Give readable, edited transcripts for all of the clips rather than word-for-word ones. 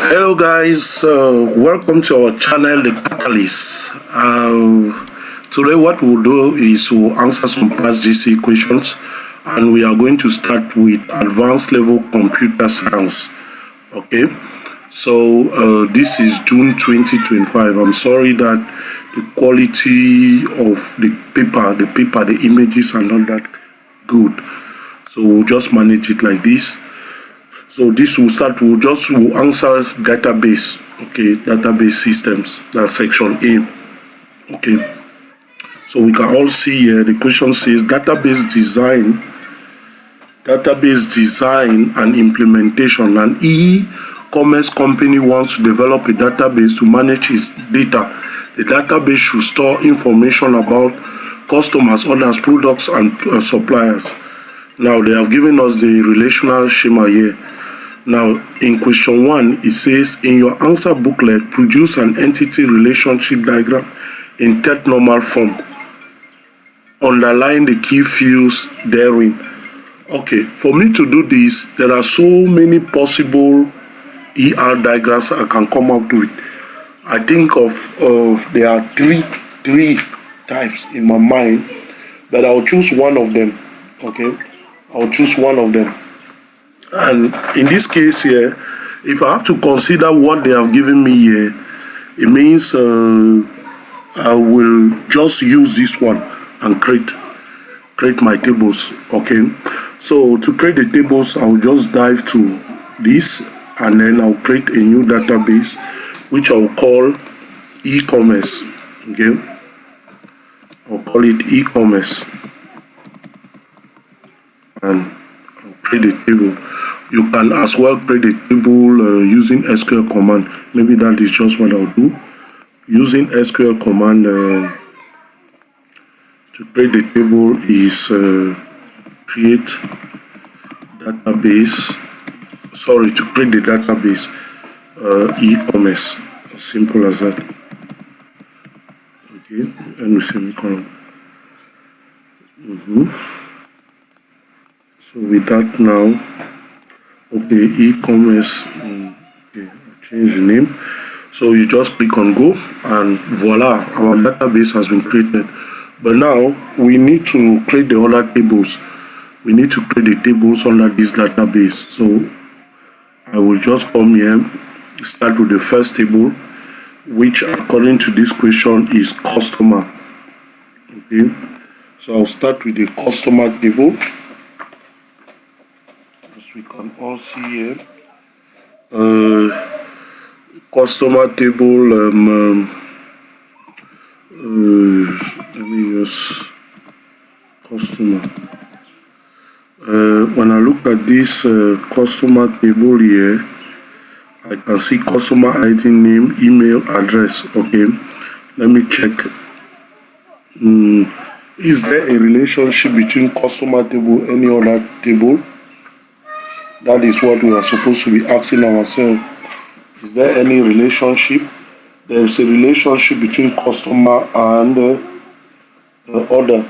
Hello guys, welcome to our channel, The Catalyst. Today what we'll do is we'll answer some past GC questions, and we are going to start with advanced level computer science. Okay, so this is June 2025. I'm sorry that the quality of the paper, the images are not that good, so we'll just manage it like this. So this will start, we'll answer database, okay, database systems, that's section A, okay. So we can all see here, the question says database design and implementation. An e-commerce company wants to develop a database to manage its data. The database should store information about customers, orders, products, and suppliers. Now they have given us the relational schema here. Now, in question 1, it says, in your answer booklet, produce an entity relationship diagram in TET normal form. Underline the key fields therein. Okay, for me to do this, there are so many possible ER diagrams I can come up with. I think there are three types in my mind, but I'll choose one of them. Okay, I'll choose one of them. And in this case here, if I have to consider what they have given me here, it means I will just use this one and create my tables. Okay, so to create the tables, I'll just dive to this, and then I'll create a new database which I'll call e-commerce. Okay, I'll call it e-commerce, and I'll create a table. You can as well create a table using SQL command. Maybe that is just what I'll do. Using SQL command to create the table is create database. Sorry, to create the database e-commerce. As simple as that. Okay, and we semicolon. So with that now. Okay, e-commerce, okay, I'll change the name. So you just click on go, and voila, our database has been created. But now we need to create the other tables. We need to create the tables under this database. So I will just come here, start with the first table, which according to this question is customer. Okay, so I'll start with the customer table. We can all see here customer table. Let me use customer. When I look at this customer table here, I can see customer ID, name, email, address. Okay, let me check. Is there a relationship between customer table and any other table? That is what we are supposed to be asking ourselves. Is there any relationship? There is a relationship between customer and order.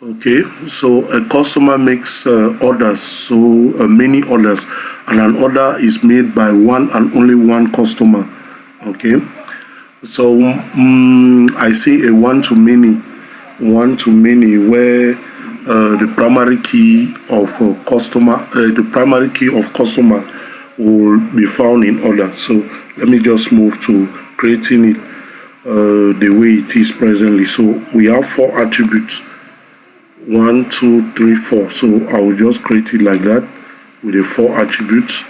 Okay, so a customer makes orders, so many orders, and an order is made by one and only one customer. Okay. So I see a one-to-many where the primary key of customer will be found in order. So let me just move to creating it the way it is presently. So we have 4 attributes, 1, 2, 3, 4. So I will just create it like that with the 4 attributes.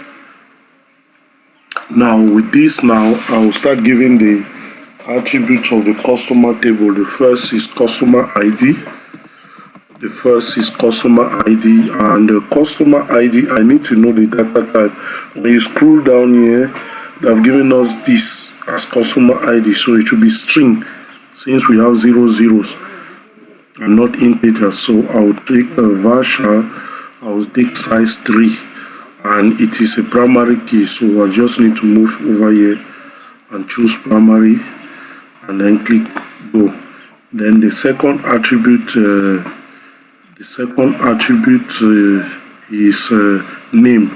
Now with this, now I will start giving the attributes of the customer table. The first is customer ID. And the customer ID, I need to know the data type. When you scroll down here, they have given us this as customer ID, so it should be string, since we have 0 zeros and not integers. So I will take a varchar, I will take size 3, and it is a primary key, so I just need to move over here and choose primary, and then click go. Then the second attribute is name.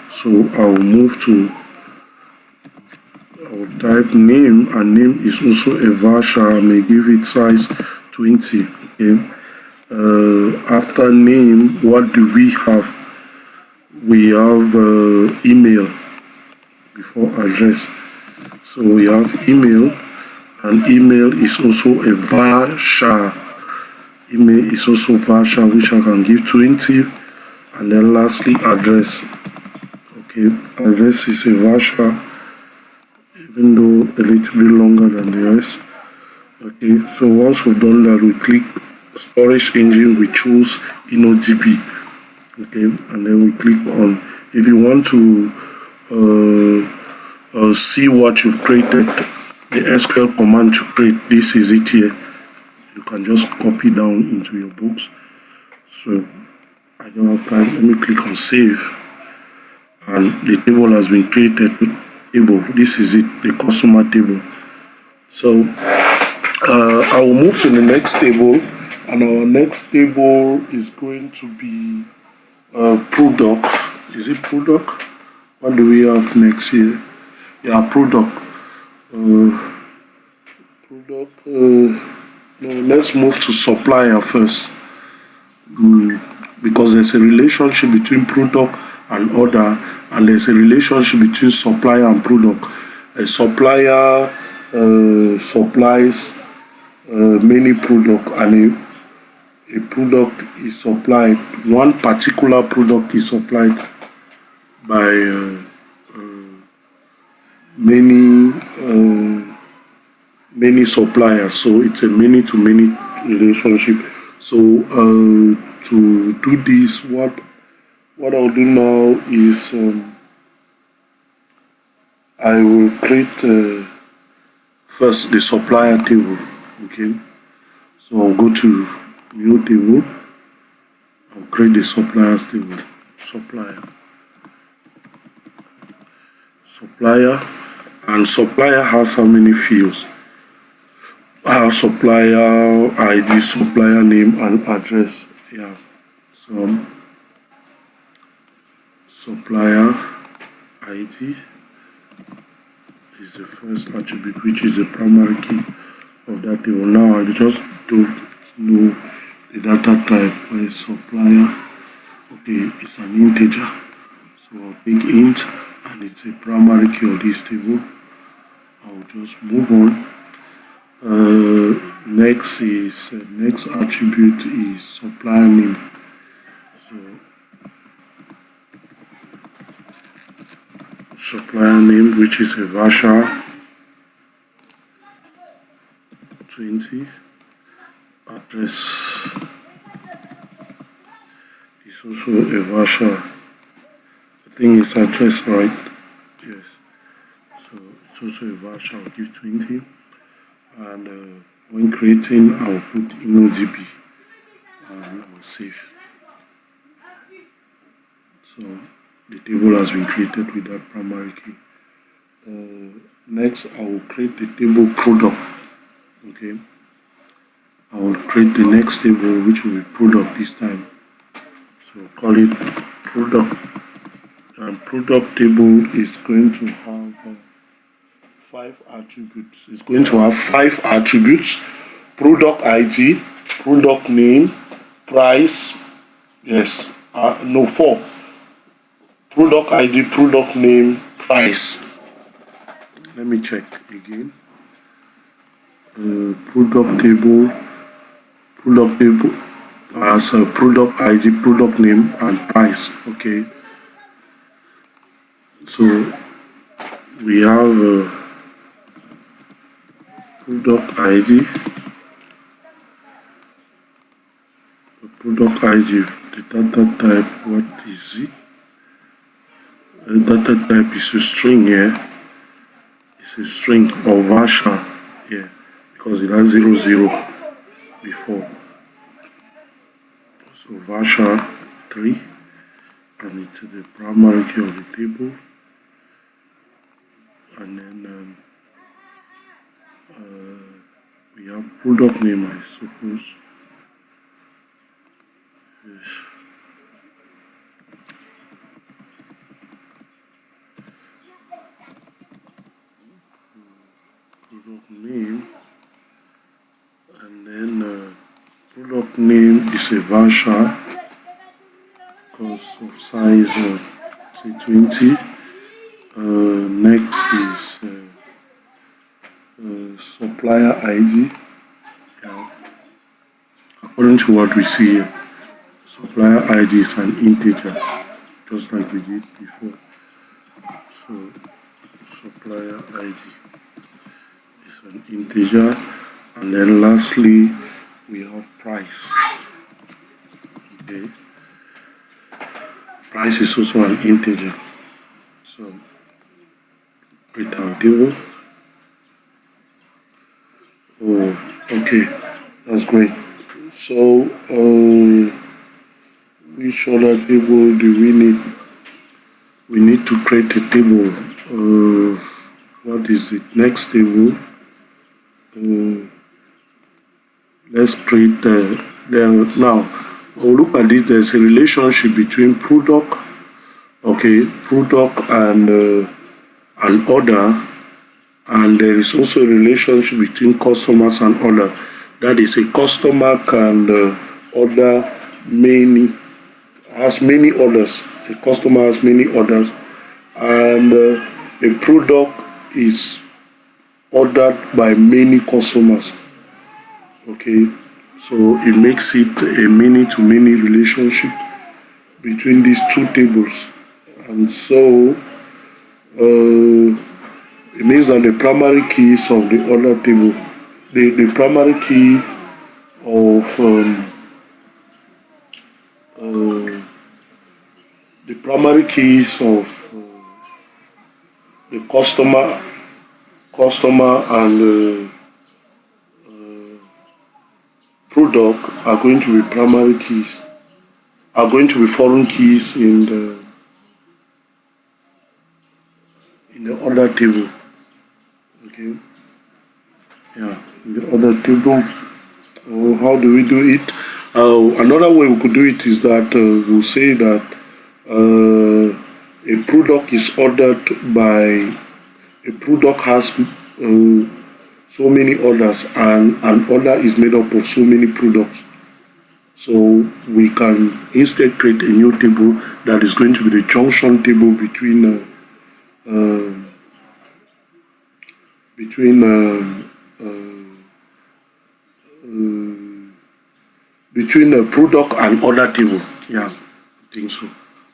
So I'll move to, I'll type name, and name is also a varchar. I may give it size 20. Okay. After name, what do we have? We have email before address. So we have email, and email is also a varchar. Email is also varchar, which I can give 20. And then lastly, address. Okay, address is a varchar, even though a little bit longer than the rest. Okay, so once we've done that, we click storage engine, we choose InnoDB. Okay, and then we click on, if you want to see what you've created, the SQL command to create, this is it here. You can just copy down into your books. So I don't have time. Let me click on save, and the table has been created. Table, this is it, the customer table. So I will move to the next table, and our next table is going to be product. Is it product? What do we have next here? Yeah, product. No, let's move to supplier first, because there's a relationship between product and order, and there's a relationship between supplier and product. A supplier supplies many products, and a product is supplied, one particular product is supplied by many suppliers. So it's a many to many relationship. So to do this, what I'll do now is I will create first the supplier table. Okay, so I'll go to new table. I'll create the suppliers table. Supplier, and supplier has how many fields? I have supplier ID, supplier name, and address. Yeah, so supplier ID is the first attribute, which is the primary key of that table. Now I just don't know the data type. Where is supplier? Okay, it's an integer, so I'll take int, and it's a primary key of this table. I'll just move on. Next attribute is supplier name. So supplier name, which is a varchar 20. Address is also a varchar. I think it's address, right? Yes. So it's also a varchar. I'll give 20. And when creating, I'll put InnoDB, and I'll save. So the table has been created with that primary key. Next, I will create the table product. Okay, I will create the next table, which will be product this time. So I'll call it product, and product table is going to have 5 attributes. It's going to have 5 attributes: product ID, product name, price. Yes, no, 4. Product ID, product name, price. Let me check again. Product table has a product ID, product name, and price. Okay, so we have product ID, the data type, what is it? The data type is a string here. It's a string or varchar here, because it has 00 before. So varchar 3, and it's the primary key of the table. And then we we have product name, I suppose. Yes. Product name, and then product name is a voucher because of size say 20. Next is supplier ID. Yeah. According to what we see here, supplier ID is an integer, just like we did before. So supplier ID is an integer, and then lastly we have price. Okay, price is also an integer. So create our table. Oh, okay, that's great. So which other table do we need? We need to create a table. What is the next table? Let's create now. Look at this. There's a relationship between product, okay, product and order, and there is also a relationship between customers and order. That is, a customer can order has many orders. A customer has many orders, and a product is ordered by many customers. Okay, so it makes it a many-to-many relationship between these two tables, and so it means that the primary keys of the order table, the primary key of the primary keys of the customer and product are going to be primary keys, are going to be foreign keys in the order table. Okay, yeah, in the order table. How do we do it? Another way we could do it is that we'll say that a product is ordered by, a product has so many orders, and an order is made up of so many products. So we can instead create a new table that is going to be the junction table between a product and order table. Yeah, I think so.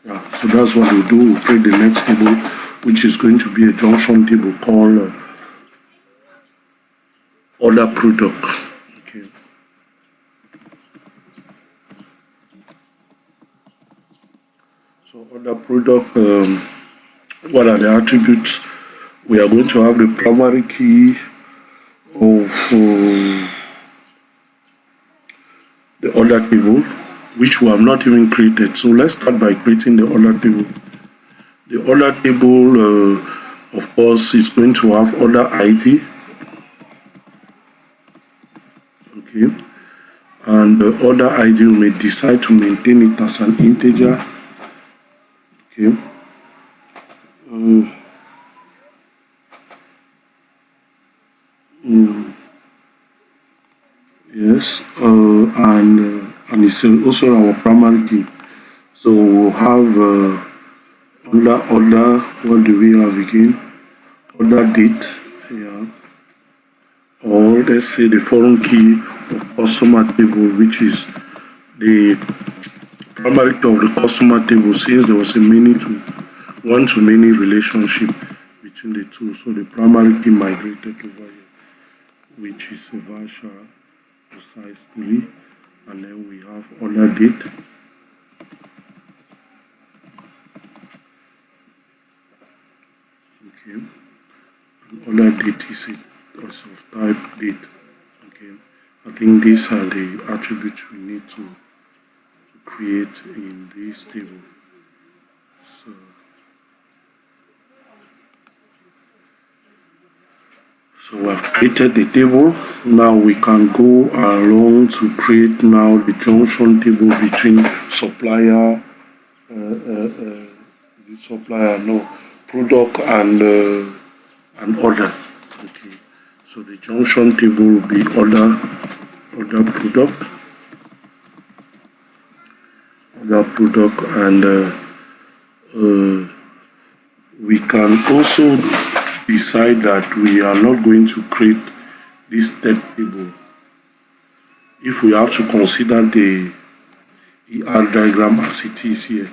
Yeah, so that's what we'll do. We'll create the next table, which is going to be a junction table called order product. Okay. So order product, what are the attributes? We are going to have the primary key of the order table, which we have not even created. So let's start by creating the order table. The order table, of course, is going to have order ID. Okay, and the order ID, we may decide to maintain it as an integer. Okay. Yes, and it's also our primary key. So we'll have order. What do we have again? Order date. Yeah. Or let's say the foreign key of customer table, which is the primary key of the customer table, since there was a one-to-many relationship between the two. So the primary key migrated over here, which is a voucher of size 3, and then we have order date. Okay, and order date is also of type date. Okay, I think these are the attributes we need to create in this table. So I've created the table. Now we can go along to create now the junction table between supplier, product and order. Okay. So the junction table will be order product, and we can also decide that we are not going to create this step table if we have to consider the ER diagram as it is here.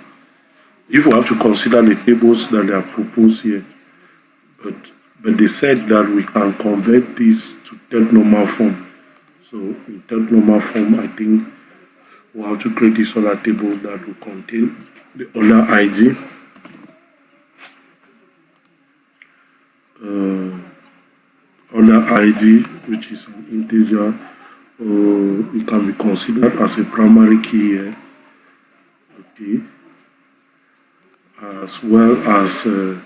If we have to consider the tables that they have proposed here, but they said that we can convert this to third normal form. So in third normal form, I think we'll have to create this other table that will contain the order ID, which is an integer, it can be considered as a primary key here, okay, as well as the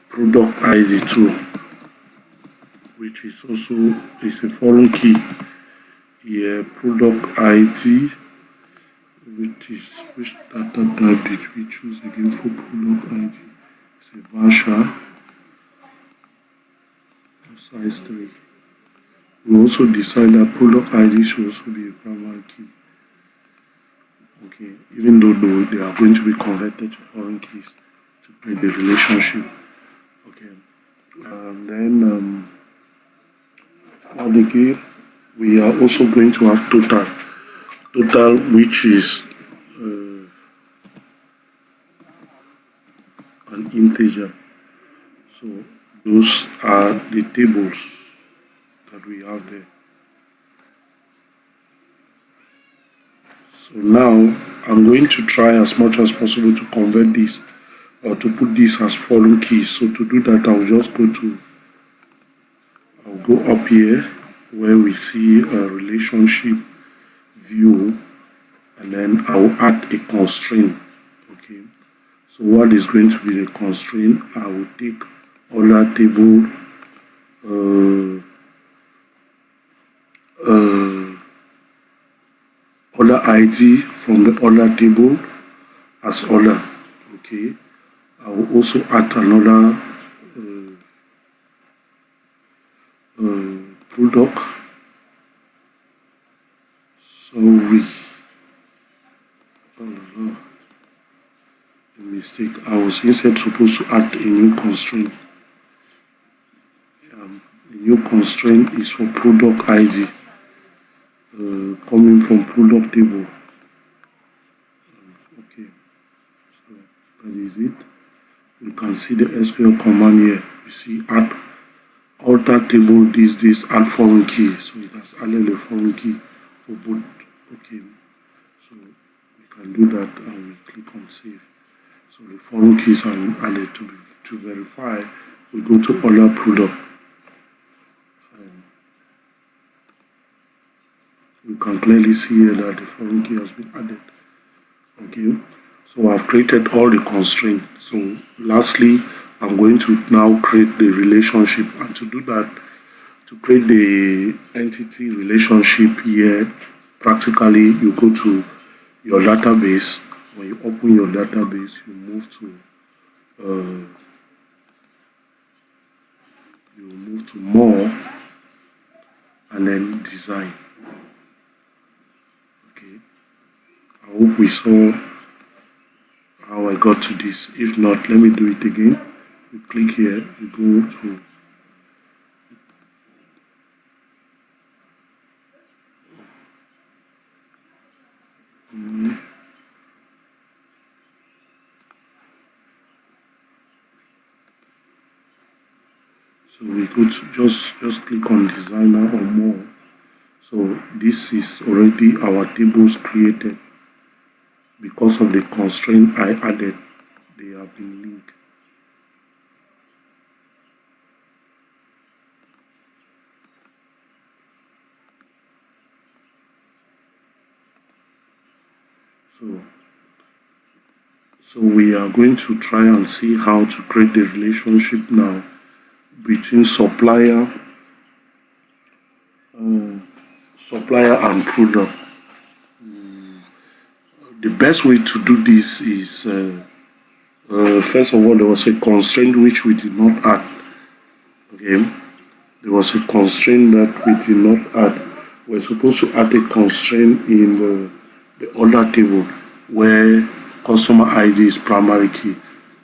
product ID too, which is also a foreign key here. Product ID, which data type did we choose again for product ID? It's a Vasha size 3. We also decide that product ID should also be a primary key. Okay, even though they are going to be converted to foreign keys to create the relationship. Okay, and then again, we are also going to have total, which is an integer. So those are the tables that we have there. So now I'm going to try as much as possible to convert this or to put this as foreign keys. So to do that, I'll go up here where we see a relationship view, and then I'll add a constraint. Okay, so what is going to be the constraint? I will take order table order ID from the order table as order. Okay, I will also add another product. Sorry, a mistake. I was instead supposed to add a new constraint. The new constraint is for product ID, coming from product table. Okay, so that is it. You can see the SQL command here. You see add alter table this add foreign key. So it has added a foreign key for both. Okay, so we can do that and we click on save. So the foreign keys are added to verify. We go to order product. You can clearly see here that the foreign key has been added. Okay, so I've created all the constraints. So lastly, I'm going to now create the relationship, and to do that, to create the entity relationship here, practically you go to your database. When you open your database, you move to more, and then design. Okay, I hope we saw how I got to this. If not, let me do it again. You click here, you go to so we go to just click on designer or more. So this is already our tables created. Because of the constraint I added, they have been linked. So we are going to try and see how to create the relationship now between supplier supplier and product. The best way to do this is first of all, there was a constraint which we did not add. Okay, there was a constraint that we did not add. We're supposed to add a constraint in the other table where customer ID is primary key.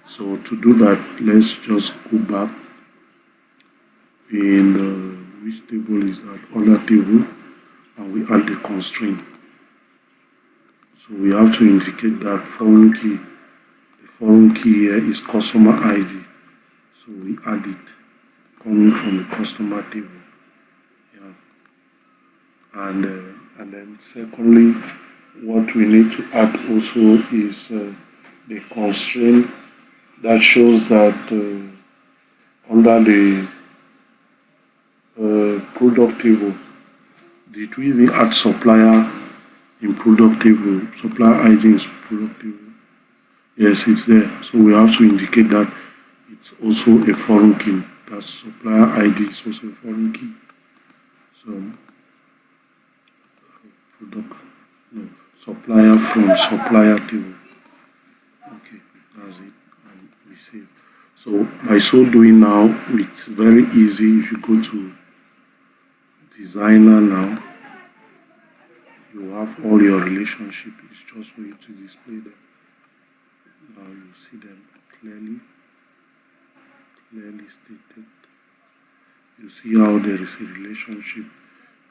So to do that, let's just go back in which table is that? Other table, and we add the constraint. So we have to indicate that foreign key. The foreign key here is customer ID. So we add it coming from the customer table. Yeah. And then secondly, what we need to add also is the constraint that shows that under the product table, did we even add supplier in product table? Supplier ID is product table. Yes, it's there. So we have to indicate that it's also a foreign key. That supplier ID is also a foreign key. So product, no, supplier from supplier table. Okay, that's it, and we save. So by so doing now, it's very easy. If you go to designer now, you have all your relationship. It's just for you to display them. Now you see them clearly stated. You see how there is a relationship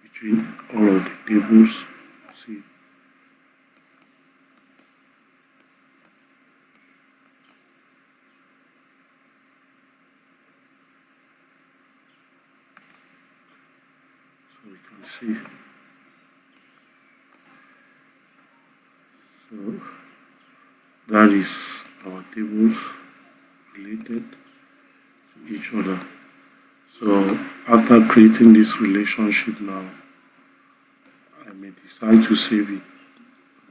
between all of the tables. You see. So we can see. So that is our tables related to each other. So after creating this relationship now, I may decide to save it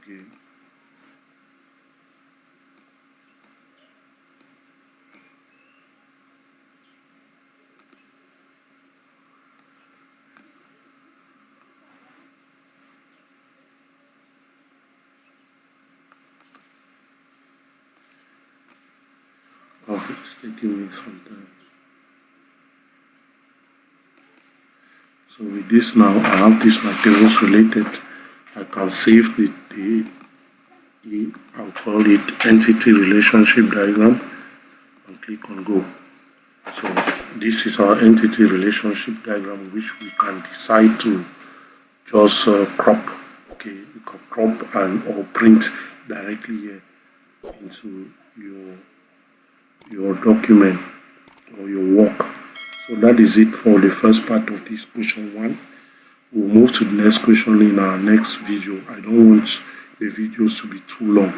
again. Oh, it's taking me some time. So with this now, I have this my tables related. I can save I'll call it entity relationship diagram and click on go. So this is our entity relationship diagram, which we can decide to just crop. Okay, you can crop and or print directly here into your document or your work. So that is it for the first part of this question 1. We'll move to the next question in our next video. I don't want the videos to be too long.